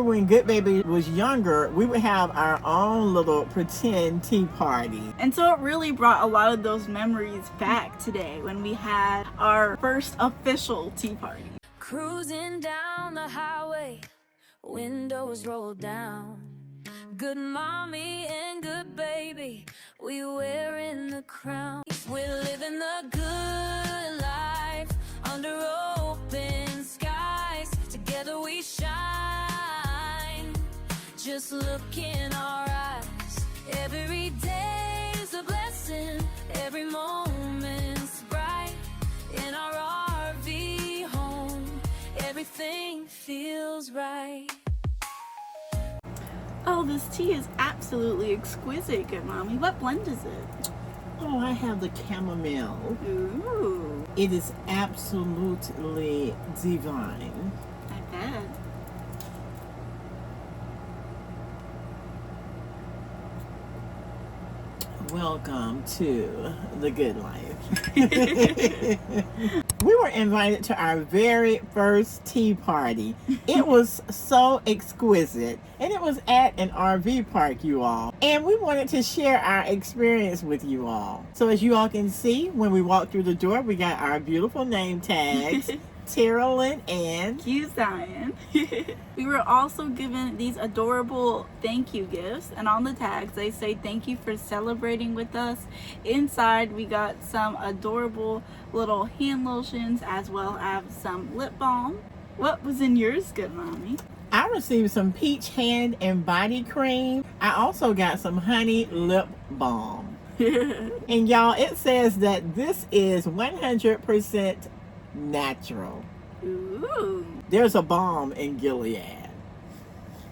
When Goodbaby was younger, we would have our own little pretend tea party. And so it really brought a lot of those memories back today when we had our first official tea party. Cruising down the highway, windows rolled down. Good mommy and good baby, we wearing the crown. We're living the good life under open skies. Together we shine. Just look in our eyes. Every day's a blessing. Every moment's bright. In our RV home, everything feels right. Oh, this tea is absolutely exquisite, Good Mommy. What blend is it? Oh, I have the chamomile. Ooh, It is absolutely divine. I bet. Welcome to the good life. We were invited to our very first tea party. It was so exquisite, and it was at an RV park, you all. And we wanted to share our experience with you all. So as you all can see, when we walked through the door, we got our beautiful name tags. Terrellyn and Q Zion. We were also given these adorable thank you gifts, and on the tags they say thank you for celebrating with us. Inside we got some adorable little hand lotions as well as some lip balm. What was in yours, Good Mommy? I received some peach hand and body cream. I also got some honey lip balm. And y'all, it says that this is 100% natural. Ooh. There's a balm in Gilead.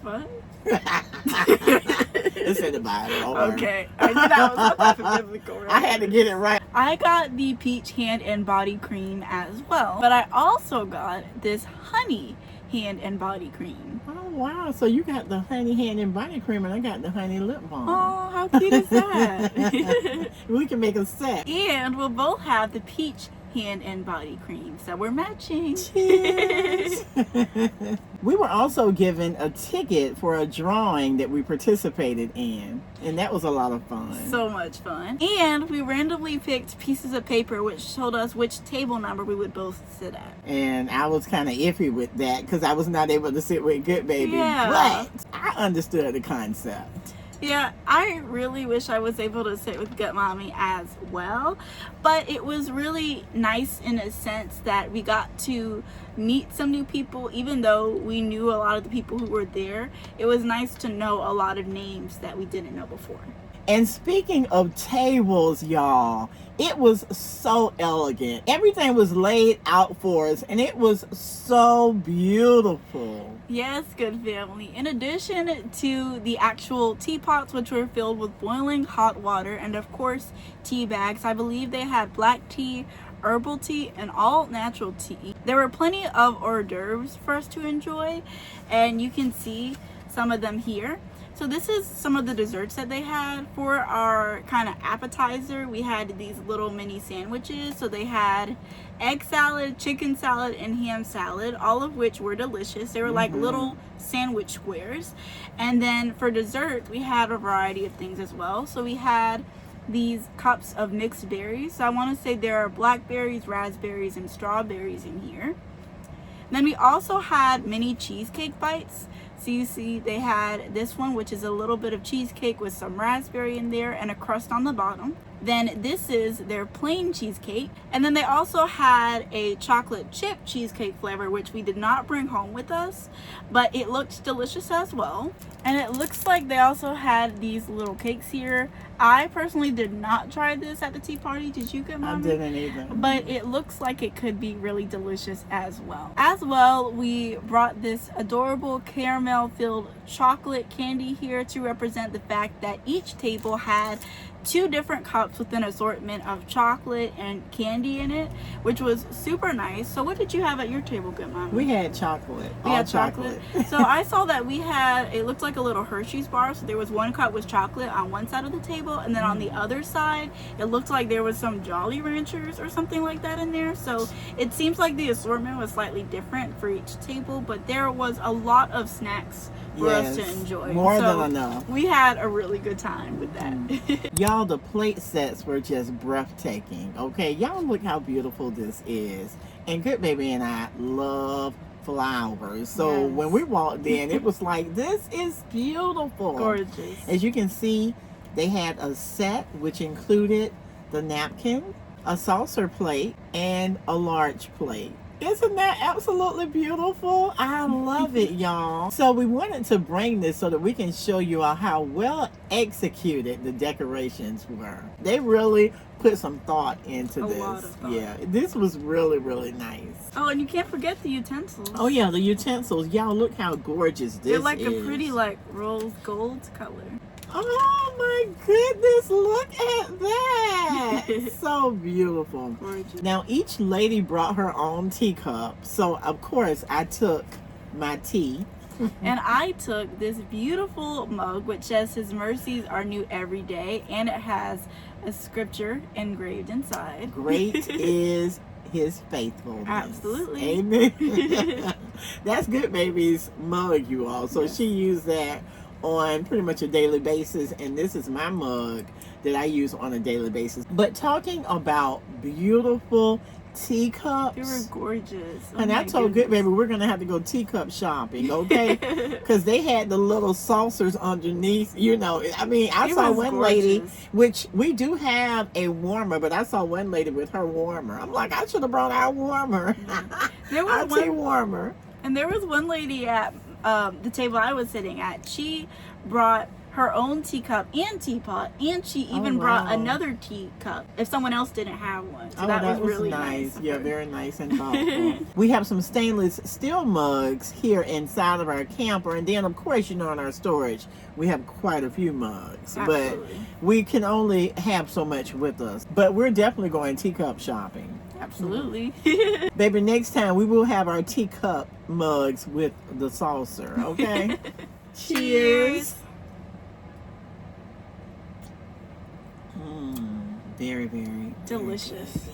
What? It's in the Bible. Okay. I knew that was not biblical, right? I had to get it right. I got the peach hand and body cream as well, but I also got this honey hand and body cream. Oh wow, so you got the honey hand and body cream and I got the honey lip balm. Oh, how cute is that? We can make a set. And we'll both have the peach hand and body cream, so we're matching. Cheers. We were also given a ticket for a drawing that we participated in, and that was a lot of fun. So much fun. And we randomly picked pieces of paper which told us which table number we would both sit at. And I was kind of iffy with that because I was not able to sit with Goodbaby. Yeah. But I understood the concept. Yeah, I really wish I was able to sit with Good Mommy as well, but it was really nice in a sense that we got to meet some new people. Even though we knew a lot of the people who were there, it was nice to know a lot of names that we didn't know before. And speaking of tables, y'all, it was so elegant. Everything was laid out for us, and it was so beautiful. Yes, good family. In addition to the actual teapots, which were filled with boiling hot water, and of course tea bags, I believe they had black tea, herbal tea, and all natural tea. There were plenty of hors d'oeuvres for us to enjoy, and you can see some of them here. So this is some of the desserts that they had. For our kind of appetizer, we had these little mini sandwiches. So they had egg salad, chicken salad, and ham salad, all of which were delicious. They were like little sandwich squares. And then for dessert, we had a variety of things as well. So we had these cups of mixed berries. So I want to say there are blackberries, raspberries, and strawberries in here. Then we also had mini cheesecake bites. So you see they had this one, which is a little bit of cheesecake with some raspberry in there and a crust on the bottom. Then this is their plain cheesecake. And then they also had a chocolate chip cheesecake flavor, which we did not bring home with us, but it looked delicious as well. And it looks like they also had these little cakes here. I personally did not try this at the tea party. Did you, Good Mommy? I didn't either. But it looks like it could be really delicious as well. As well, we brought this adorable caramel filled chocolate candy here to represent the fact that each table had 2 different cups with an assortment of chocolate and candy in it, which was super nice. So what did you have at your table, Good Mom? We had chocolate. We had chocolate. So I saw that we had, it looked like a little Hershey's bar. So there was 1 cup with chocolate on one side of the table, and then on the other side, it looked like there was some Jolly Ranchers or something like that in there. So it seems like the assortment was slightly different for each table, but there was a lot of snacks for us to enjoy. More than enough. We had a really good time with that. Y'all, the plate sets were just breathtaking. Okay, y'all look how beautiful this is. And Goodbaby and I love flowers. So when we walked in, it was like, this is beautiful. Gorgeous. As you can see, they had a set which included the napkin, a saucer plate, and a large plate. Isn't that absolutely beautiful? I love it, y'all. So we wanted to bring this so that we can show you all how well executed the decorations were. They really put some thought into this. A lot of thought. Yeah, this was really, really nice. Oh, and you can't forget the utensils. Oh yeah, the utensils. Y'all, look how gorgeous this is. They're like a pretty like rose gold color. Oh my goodness, look at that. So beautiful. Gorgeous. Now each lady brought her own teacup, so of course I took my tea. And I took this beautiful mug which says His mercies are new every day, and it has a scripture engraved inside. Great is His faithfulness. Absolutely. Amen. That's Goodbaby's mug, you all. So she used that on pretty much a daily basis, and this is my mug that I use on a daily basis. But talking about beautiful teacups, they were gorgeous. And I told Goodbaby we're gonna have to go teacup shopping, okay? Because they had the little saucers underneath, you know. I mean, I saw one lady, which we do have a warmer, but I saw one lady with her warmer. I'm like, I should have brought our warmer. There was our tea warmer. And there was one lady at the table I was sitting at. She brought her own teacup and teapot, and she even brought another teacup if someone else didn't have one. So that was really nice. Yeah, very nice and thoughtful. We have some stainless steel mugs here inside of our camper, and then of course, you know, in our storage we have quite a few mugs. Absolutely. But we can only have so much with us. But we're definitely going teacup shopping. Absolutely. Baby, next time we will have our teacup mugs with the saucer, okay? Cheers. Very, very delicious.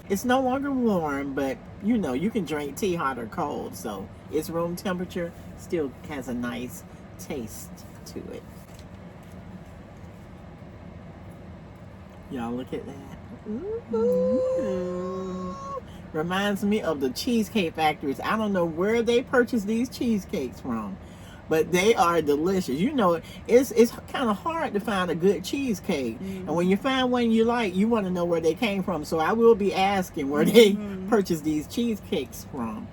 It's no longer warm, but you know, you can drink tea hot or cold, so it's room temperature, still has a nice taste to it. Y'all look at that. Ooh. Reminds me of the cheesecake factories. I don't know where they purchase these cheesecakes from, but they are delicious. You know, it's kind of hard to find a good cheesecake. And when you find one you like, you want to know where they came from. So I will be asking where they purchase these cheesecakes from.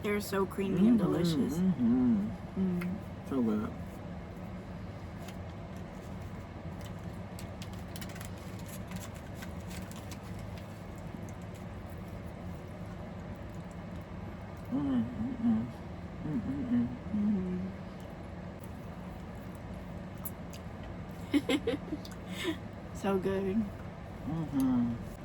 They're so creamy and delicious. So good. So good.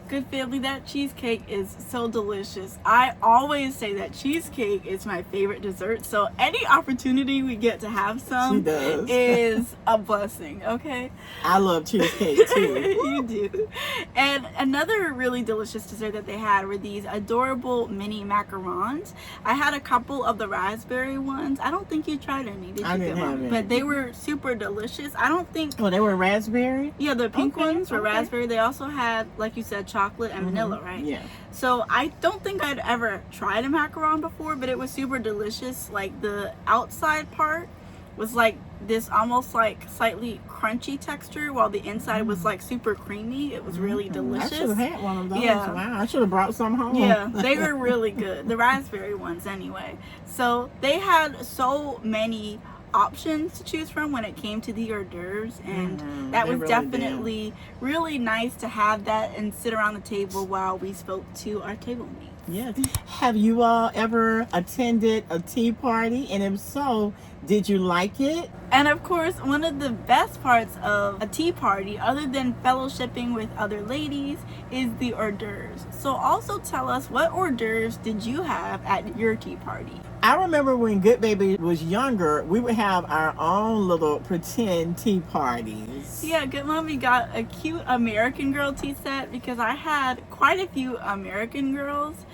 Good family, that cheesecake is so delicious. I always say that cheesecake is my favorite dessert, so any opportunity we get to have some is a blessing, okay? I love cheesecake too. You do. And another really delicious dessert that they had were these adorable mini macarons. I had a couple of the raspberry ones. I don't think you tried any, did you? I didn't have any. But they were super delicious. I don't think... Oh, they were raspberry? Yeah, the pink ones were raspberry. They also had, like you said, chocolate and vanilla, right? Yeah. So I don't think I'd ever tried a macaron before, but it was super delicious. Like the outside part was like this almost like slightly crunchy texture, while the inside was like super creamy. It was really delicious. I should have had one of those. Yeah. Wow, I should have brought some home. Yeah, they were really good. The raspberry ones anyway. So they had so many options to choose from when it came to the hors d'oeuvres, and that was really definitely really nice to have that and sit around the table while we spoke to our table mates. Yes. Have you all ever attended a tea party? And if so, did you like it? And of course, one of the best parts of a tea party, other than fellowshipping with other ladies, is the hors d'oeuvres. So also tell us, what hors d'oeuvres did you have at your tea party? I remember when Goodbaby was younger, we would have our own little pretend tea parties. Yeah, Goodmommy got a cute American Girl tea set because I had quite a few American girls.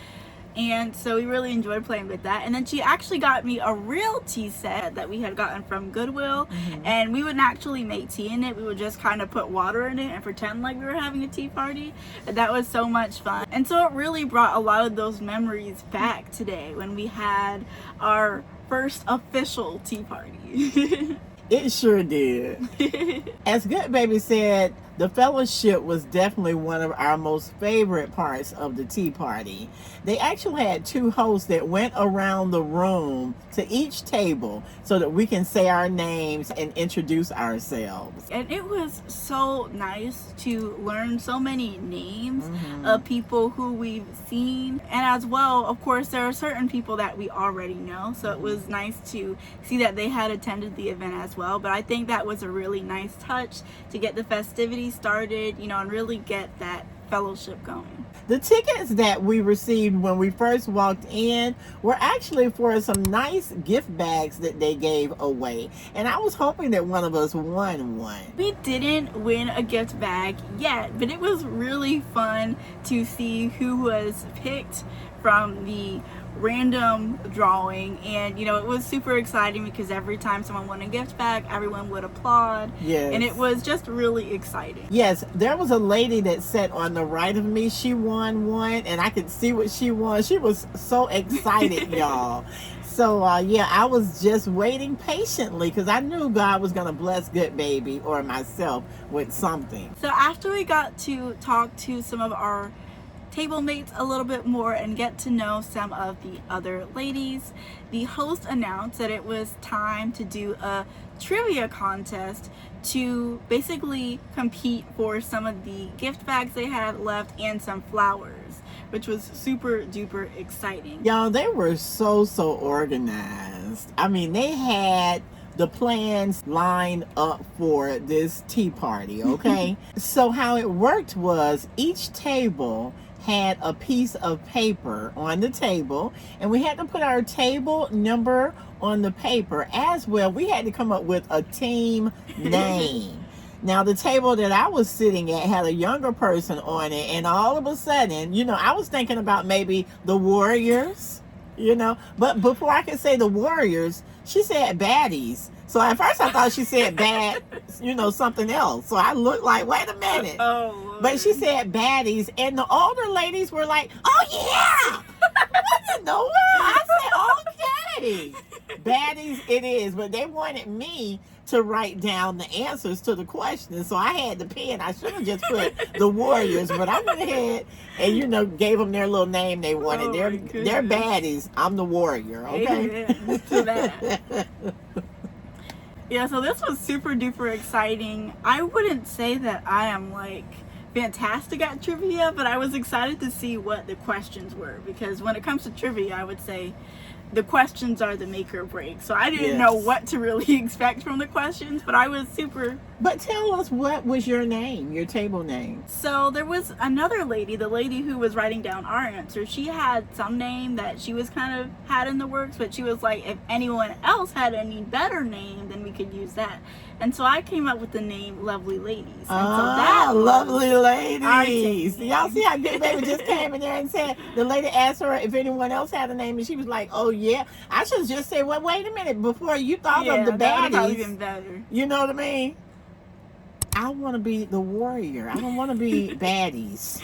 And so we really enjoyed playing with that. And then she actually got me a real tea set that we had gotten from Goodwill. And we wouldn't actually make tea in it. We would just kind of put water in it and pretend like we were having a tea party. And that was so much fun. And so it really brought a lot of those memories back today when we had our first official tea party. It sure did. As Goodbaby said, the fellowship was definitely one of our most favorite parts of the tea party. They actually had two hosts that went around the room to each table so that we can say our names and introduce ourselves. And it was so nice to learn so many names of people who we've seen. And as well, of course, there are certain people that we already know. So it was nice to see that they had attended the event as well. But I think that was a really nice touch to get the festivities started, you know, and really get that fellowship going. The tickets that we received when we first walked in were actually for some nice gift bags that they gave away. And I was hoping that one of us won one. We didn't win a gift bag yet, but it was really fun to see who was picked from the random drawing. And you know, it was super exciting because every time someone won a gift bag, everyone would applaud. Yes. And it was just really exciting. Yes, there was a lady that sat on the right of me. She won one, and I could see what she won. She was so excited, y'all. So, yeah, I was just waiting patiently because I knew God was going to bless Goodbaby or myself with something. So after we got to talk to some of our table mates a little bit more and get to know some of the other ladies, the host announced that it was time to do a trivia contest to basically compete for some of the gift bags they had left and some flowers, which was super duper exciting. Y'all, they were so organized. I mean, they had the plans lined up for this tea party, okay? So how it worked was each table had a piece of paper on the table, and we had to put our table number on the paper as well. We had to come up with a team name. Now, the table that I was sitting at had a younger person on it, and all of a sudden, you know, I was thinking about maybe the Warriors, you know, but before I could say the Warriors, she said baddies. So at first I thought she said bad, you know, something else. So I looked like, wait a minute. Oh, Lord. But she said baddies, and the older ladies were like, oh yeah, what in the world? I said, okay, baddies it is. But they wanted me to write down the answers to the questions, so I had the pen. I should have just put the Warriors, but I went ahead and, you know, gave them their little name they wanted. Oh, they're baddies. I'm the Warrior, okay? Amen to that. Yeah, so this was super duper exciting. I wouldn't say that I am like fantastic at trivia, but I was excited to see what the questions were, because when it comes to trivia, I would say the questions are the make or break. So I didn't know what to really expect from the questions, but I was super. But tell us, what was your name, your table name? So there was another lady, the lady who was writing down our answers. She had some name that she was kind of had in the works, but she was like, if anyone else had any better name, then we could use that. And so I came up with the name Lovely Ladies. And so that Lovely Ladies. name. Y'all see how Goodbaby just came in there and said, the lady asked her if anyone else had a name, and she was like, oh yeah. I should just say, well, wait a minute, before you thought of the that would have baddies. been better. You know what I mean? I want to be the Warrior. I don't want to be baddies.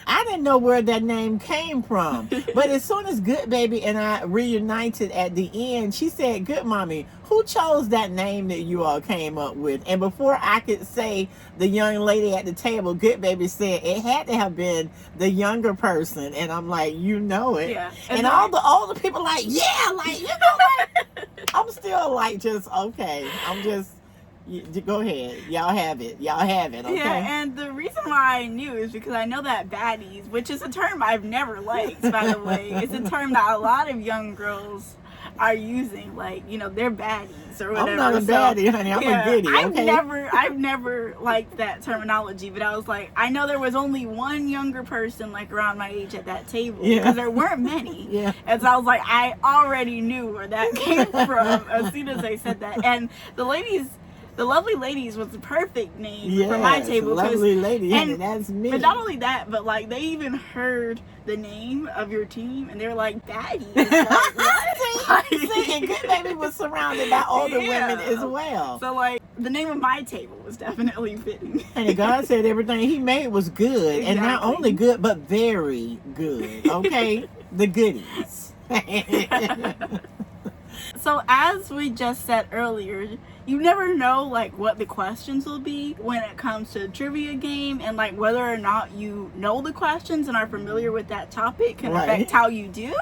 I didn't know where that name came from. But as soon as Goodbaby and I reunited at the end, she said, Goodmommy, who chose that name that you all came up with? And before I could say the young lady at the table, Goodbaby said it had to have been the younger person. And I'm like, you know it. Yeah. And all the older people like, yeah, like, you know, like, I'm still like, just, okay. I'm just Go ahead. Y'all have it. Y'all have it. Okay. Yeah, and the reason why I knew is because I know that baddies, which is a term I've never liked, by the way, it's a term that a lot of young girls are using, like, you know, they're baddies or whatever. I'm not a baddie, honey. I'm a goodie. Okay. I've never liked that terminology, but I was like, I know there was only one younger person like around my age at that table because there weren't many. Yeah. And so I was like, I already knew where that came from as soon as they said that. And the lovely ladies was the perfect name for my table. Lovely lady, and that's me. But not only that, but like they even heard the name of your team and they were like, "Daddy." Like, what? See, and Goodbaby was surrounded by older women as well. So like the name of my table was definitely fitting. And God said everything He made was good, and not only good but very good. Okay, the goodies. So as we just said earlier, you never know like what the questions will be when it comes to a trivia game, and like whether or not you know the questions and are familiar with that topic can affect how you do.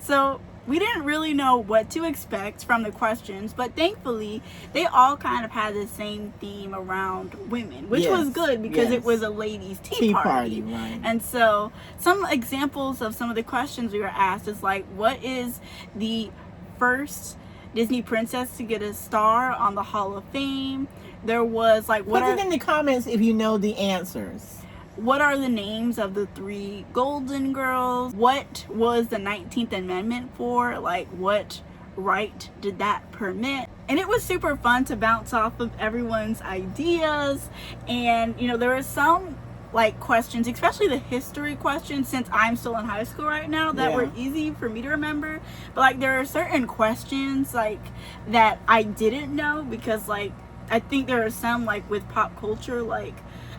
So we didn't really know what to expect from the questions, but thankfully they all kind of had the same theme around women, which was good because it was a ladies' tea party. Right. And so some examples of some of the questions we were asked is like, what is the first Disney princess to get a star on the Hall of Fame? There was like, put it in the comments if you know the answers. What are the names of the 3 Golden Girls? What was the 19th Amendment for? Like, what right did that permit? And it was super fun to bounce off of everyone's ideas. And, you know, there were some like questions, especially the history questions, since I'm still in high school right now, that were easy for me to remember. But like there are certain questions like that I didn't know because like I think there are some like with pop culture, like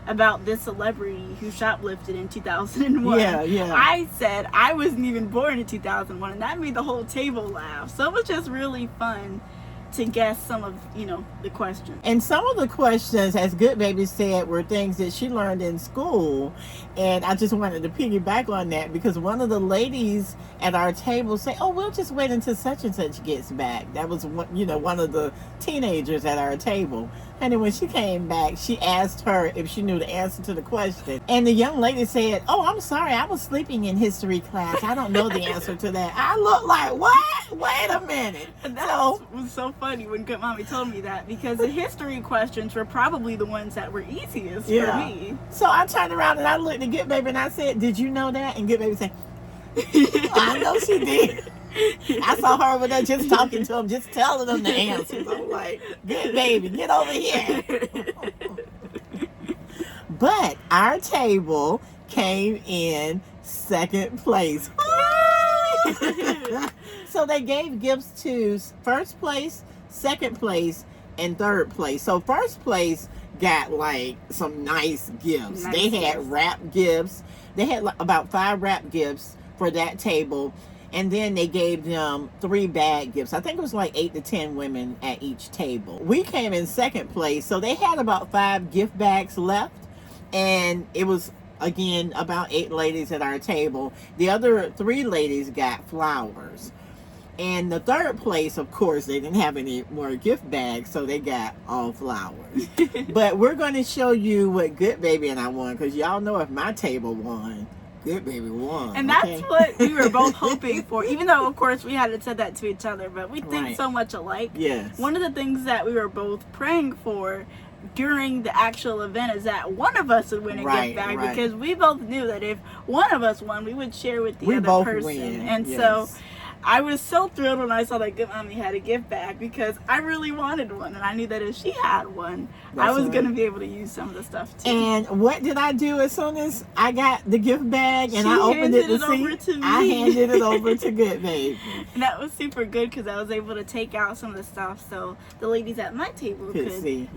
about this celebrity who shoplifted in 2001. I said I wasn't even born in 2001, and that made the whole table laugh. So it was just really fun to guess some of, you know, the questions. And some of the questions, as Goodbaby said, were things that she learned in school. And I just wanted to piggyback on that because one of the ladies at our table said, "Oh, we'll just wait until such and such gets back." That was, you know, one of the teenagers at our table. And then when she came back, she asked her if she knew the answer to the question. And the young lady said, "Oh, I'm sorry, I was sleeping in history class. I don't know the answer to that." I looked like, what? Wait a minute. And that was so funny when Goodmommy told me that, because the history questions were probably the ones that were easiest for me. So I turned around and I looked at Goodbaby and I said, "Did you know that?" And Goodbaby said, "I know she did." I saw her over there just talking to him, just telling them the answers. I'm like, Goodbaby, get over here. But our table came in second place. So they gave gifts to first place, second place, and third place. So first place got like some nice gifts. They had wrap gifts. They had about 5 wrap gifts for that table. And then they gave them 3 bag gifts. I think it was like 8 to 10 women at each table. We came in second place. So they had about 5 gift bags left. And it was, again, about 8 ladies at our table. The other 3 ladies got flowers. And the third place, of course, they didn't have any more gift bags, so they got all flowers. But we're going to show you what Goodbaby and I won, because y'all know if my table won, Goodbaby won. And that's what we were both hoping for, even though, of course, we hadn't said that to each other, but we think so much alike. Yes. One of the things that we were both praying for during the actual event is that one of us would win a gift bag, because we both knew that if one of us won, we would share with the other person. Win. And so I was so thrilled when I saw that Goodmommy had a gift bag, because I really wanted one, and I knew that if she had one, I was going to be able to use some of the stuff too. And what did I do as soon as I got the gift bag and I opened it to see? I handed it over to Goodbaby. And that was super good, because I was able to take out some of the stuff so the ladies at my table could see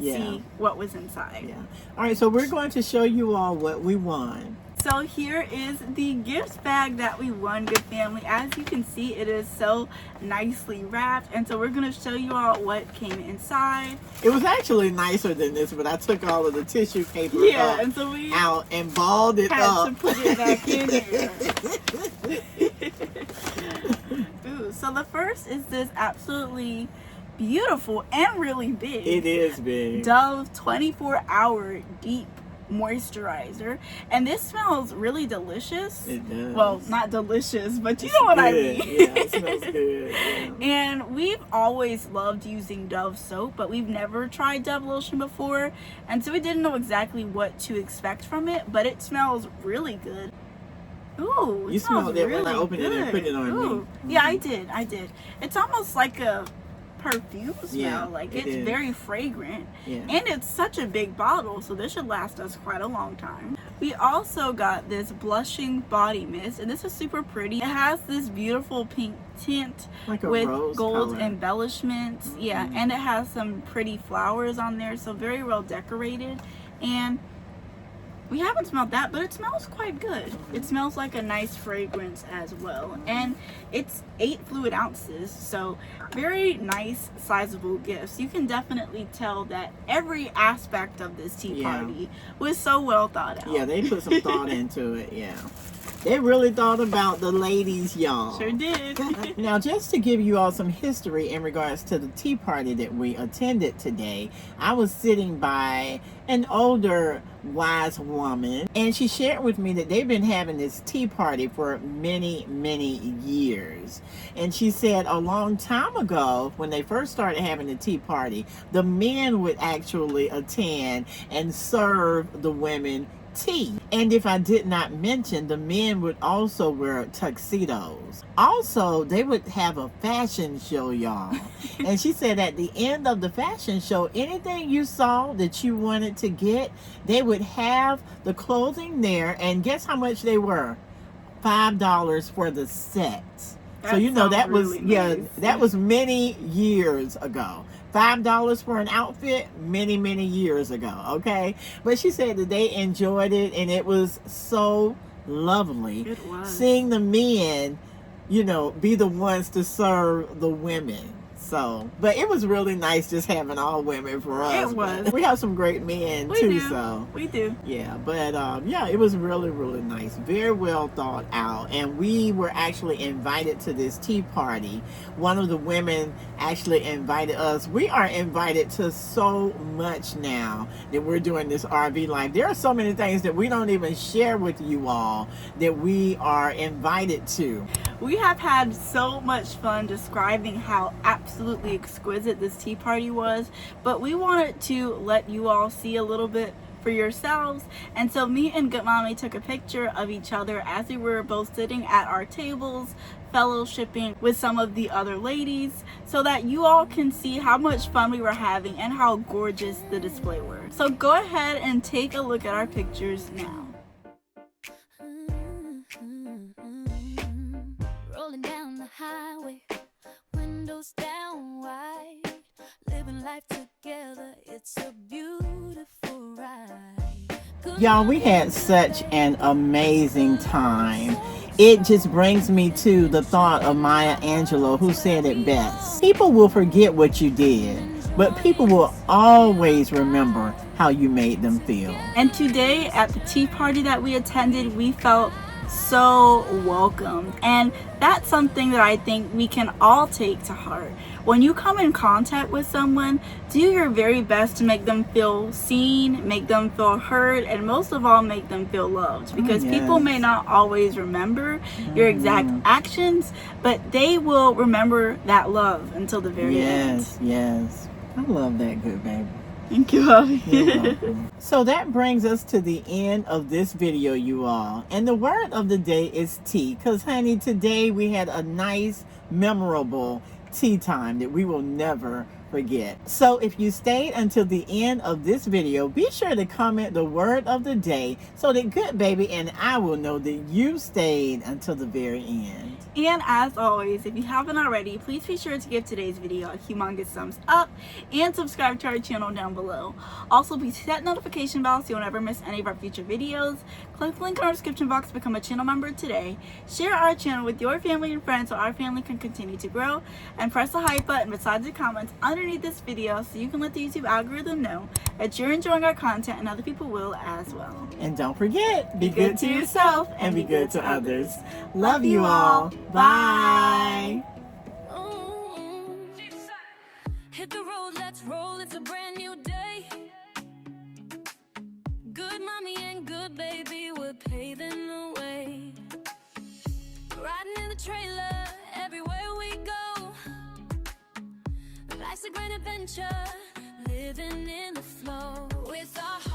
what was inside. Yeah. All right, so we're going to show you all what we won. So here is the gift bag that we won, good family. As you can see, it is so nicely wrapped, and so we're going to show you all what came inside. It was actually nicer than this, but I took all of the tissue paper and so we out and balled it had up. to put it back in here. Ooh, so the first is this absolutely beautiful and really big. It is big. Dove 24-hour deep moisturizer, and this smells really delicious. It does. Well, not delicious, but you know what I mean. Yeah, it smells good. Yeah. And we've always loved using Dove soap, but we've never tried Dove lotion before, and so we didn't know exactly what to expect from it, but it smells really good. Ooh, You smelled it really when I opened it and put it on me. Yeah, I did. It's almost like a perfume smell. Yeah, like it it's is. very fragrant. Yeah. And it's such a big bottle, so this should last us quite a long time. We also got this blushing body mist, and this is super pretty. It has this beautiful pink tint Like a with rose gold color. embellishments. Yeah, and it has some pretty flowers on there, so very well decorated. And we haven't smelled that, but it smells quite good. It smells like a nice fragrance as well. And it's 8 fluid ounces, so very nice, sizable gifts. You can definitely tell that every aspect of this tea party was so well thought out. Yeah, they put some thought into it, yeah. They really thought about the ladies, y'all. Sure did. Now, just to give you all some history in regards to the tea party that we attended today, I was sitting by an older wise woman, and she shared with me that they've been having this tea party for many, many years. And she said a long time ago, when they first started having the tea party, the men would actually attend and serve the women tea. And if I did not mention, the men would also wear tuxedos. Also, they would have a fashion show, y'all. And she said at the end of the fashion show, anything you saw that you wanted to get, they would have the clothing there. And guess how much they were? $5 for the set. So you know that was nice. that was many years ago. $5 for an outfit many, many years ago, okay? But she said that they enjoyed it, and it was so lovely. It was. Seeing the men, you know, be the ones to serve the women. So, but it was really nice just having all women for us. It was. We have some great men We too, do. so. We do. Yeah, but yeah, it was really, really nice. Very well thought out. And we were actually invited to this tea party. One of the women actually invited us. We are invited to so much now that we're doing this RV life. There are so many things that we don't even share with you all that we are invited to. We have had so much fun describing how absolutely exquisite this tea party was, but we wanted to let you all see a little bit for yourselves, and so me and Goodmommy took a picture of each other as we were both sitting at our tables fellowshipping with some of the other ladies, so that you all can see how much fun we were having and how gorgeous the display were. So go ahead and take a look at our pictures now. Rolling down the highway, windows down wide, living life together, it's a beautiful ride. Y'all, we had such an amazing time. It just brings me to the thought of Maya Angelou, who said it best. People will forget what you did, but people will always remember how you made them feel. And today at the tea party that we attended, we felt so welcomed, and that's something that I think we can all take to heart. When you come in contact with someone, do your very best to make them feel seen, make them feel heard, and most of all, make them feel loved, because people may not always remember your exact actions, but they will remember that love until the very end. Yes, I love that, good baby. Thank you, Bobby. You're welcome. So that brings us to the end of this video, you all. And the word of the day is tea. Because, honey, today we had a nice, memorable tea time that we will never forget. So if you stayed until the end of this video, be sure to comment the word of the day so that Good Baby and I will know that you stayed until the very end. And as always, if you haven't already, please be sure to give today's video a humongous thumbs up and subscribe to our channel down below. Also, please hit that notification bell so you'll never miss any of our future videos. Click the link in our description box to become a channel member today. Share our channel with your family and friends so our family can continue to grow. And press the hype button beside the comments underneath this video so you can let the YouTube algorithm know that you're enjoying our content, and other people will as well. And don't forget, be good to yourself and be good to others. Love you all. Bye. a great adventure, living in the flow with our hearts